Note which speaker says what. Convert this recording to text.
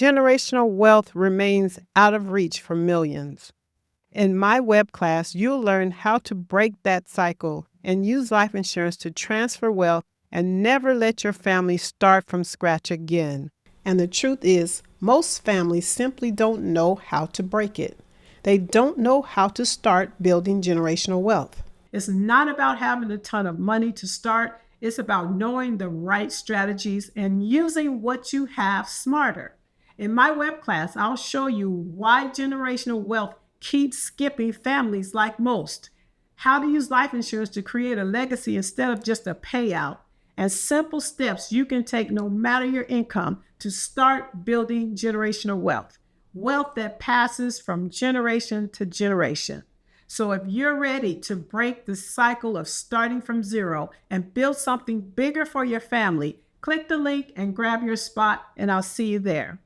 Speaker 1: generational wealth remains out of reach for millions. In my web class, you'll learn how to break that cycle and use life insurance to transfer wealth and never let your family start from scratch again. And the truth is, most families simply don't know how to break it. They don't know how to start building generational wealth. It's not about having a ton of money to start. It's about knowing the right strategies and using what you have smarter. In my web class, I'll show you why generational wealth keeps skipping families like most, how to use life insurance to create a legacy instead of just a payout, and simple steps you can take no matter your income to start building generational wealth, wealth that passes from generation to generation. So if you're ready to break the cycle of starting from zero and build something bigger for your family, click the link and grab your spot, and I'll see you there.